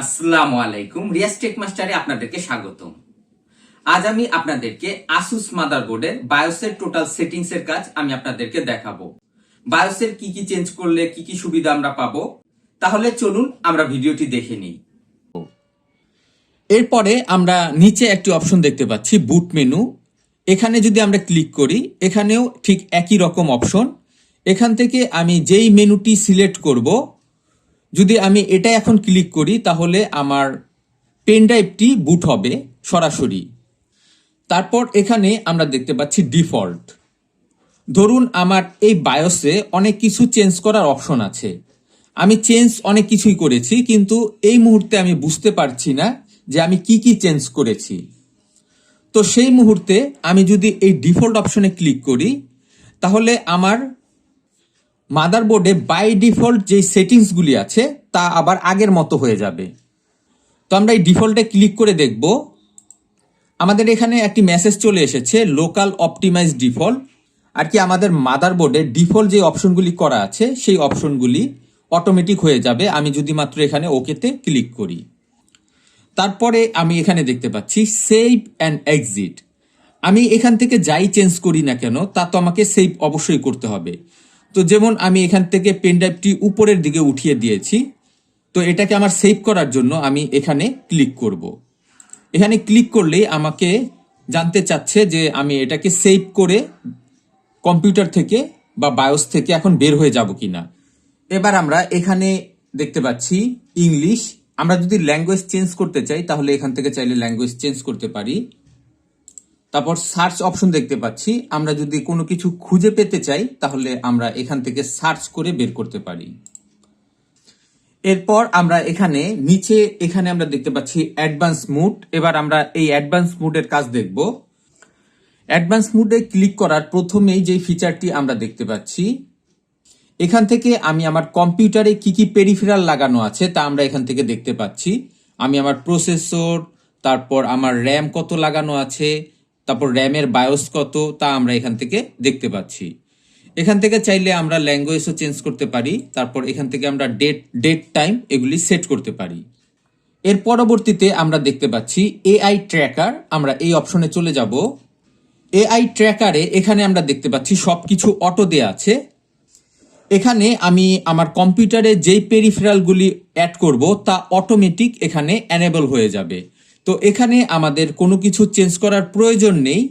আসসালামু আলাইকুম, রিয়াজ টেক মাস্টারে আপনাদেরকে স্বাগতম। আজ আমি আপনাদেরকে আসুস মাদারবোর্ডের বায়োসের টোটাল সেটিংস এর কাজ আমি আপনাদেরকে দেখাবো। বায়োসের কি কি চেঞ্জ করলে কি কি সুবিধা আমরা পাবো, তাহলে চলুন আমরা ভিডিওটি দেখে নিই। এরপরে আমরা নিচে একটি অপশন দেখতে পাচ্ছি বুট মেনু। এখানে যদি আমরা ক্লিক করি, এখানেও ঠিক একই রকম অপশন। এখান থেকে আমি যেই মেনুটি সিলেক্ট করব, যদি আমি এটা এখন ক্লিক করি তাহলে আমার পেন ড্রাইভটি বুট হবে সরাসরি। তারপর এখানে আমরা দেখতে পাচ্ছি ডিফল্ট। ধরুন আমার এই বায়োসে অনেক কিছু চেঞ্জ করার অপশন আছে, আমি চেঞ্জ অনেক কিছুই করেছি, কিন্তু এই মুহূর্তে আমি বুঝতে পারছি না যে আমি কি কি চেঞ্জ করেছি। তো সেই মুহূর্তে আমি যদি এই ডিফল্ট অপশনে ক্লিক করি, তাহলে আমার মাদারবোর্ডে বাই ডিফল্ট যে সেটিংসগুলি আছে তা আবার আগের মতো হয়ে যাবে। তো আমরা এই ডিফল্টে ক্লিক করে দেখব, আমাদের এখানে একটি মেসেজ চলে এসেছে লোকাল অপটিমাইজ ডিফল্ট। আর কি আমাদের মাদারবোর্ডে ডিফল্ট যে অপশনগুলি করা আছে সেই অপশনগুলি অটোমেটিক হয়ে যাবে আমি যদি মাত্র এখানে ওকেতে ক্লিক করি। তারপরে আমি এখানে দেখতে পাচ্ছি সেভ অ্যান্ড এক্সিট। আমি এখান থেকে যাই চেঞ্জ করি না কেন তা তো আমাকে সেভ অবশ্যই করতে হবে। তো যেমন আমি এখান থেকে পেন ড্রাইভটি উপরের দিকে উঠিয়ে দিয়েছি, তো এটাকে আমার সেভ করার জন্য আমি এখানে ক্লিক করব। এখানে ক্লিক করলেই আমাকে জানতে চাচ্ছে যে আমি এটাকে সেভ করে কম্পিউটার থেকে বা বায়োস থেকে এখন বের হয়ে যাব কিনা। এবার আমরা এখানে দেখতে পাচ্ছি ইংলিশ। আমরা যদি ল্যাঙ্গুয়েজ চেঞ্জ করতে চাই তাহলে এখান থেকে চাইলে ল্যাঙ্গুয়েজ চেঞ্জ করতে পারি। তারপর সার্চ অপশন দেখতে পাচ্ছি, আমরা যদি কোনো কিছু খুঁজে পেতে চাই তাহলে আমরা এখান থেকে সার্চ করে বের করতে পারি। এরপর আমরা এখানে নিচে আমরা দেখতে পাচ্ছি অ্যাডভান্স মুড। এবার আমরা এই অ্যাডভান্স মুডের কাজ দেখব। অ্যাডভান্স মুডে ক্লিক করার প্রথমেই যে ফিচারটি আমরা দেখতে পাচ্ছি, এখান থেকে আমি আমার কম্পিউটারে কি কি পেরিফেরাল লাগানো আছে তা আমরা এখান থেকে দেখতে পাচ্ছি। আমি আমার প্রসেসর, তারপর আমার র্যাম কত লাগানো আছে, তারপর র্যামের বায়োস কত, তা আমরা এখান থেকে দেখতে পাচ্ছি। এখান থেকে চাইলে আমরা ল্যাঙ্গুয়েজও চেঞ্জ করতে পারি। তারপর এখান থেকে আমরা ডেট টাইম এগুলি সেট করতে পারি। এর পরবর্তীতে আমরা দেখতে পাচ্ছি এআই ট্র্যাকার। আমরা এই অপশনে চলে যাব। এআই ট্র্যাকারে এখানে আমরা দেখতে পাচ্ছি সবকিছু অটো দেয়া আছে। এখানে আমি আমার কম্পিউটারে যেই পেরিফেরালগুলি অ্যাড করব তা অটোমেটিক এখানে এনেবল হয়ে যাবে। তো এখানে আমাদের কোনো কিছু চেঞ্জ করার প্রয়োজন নেই।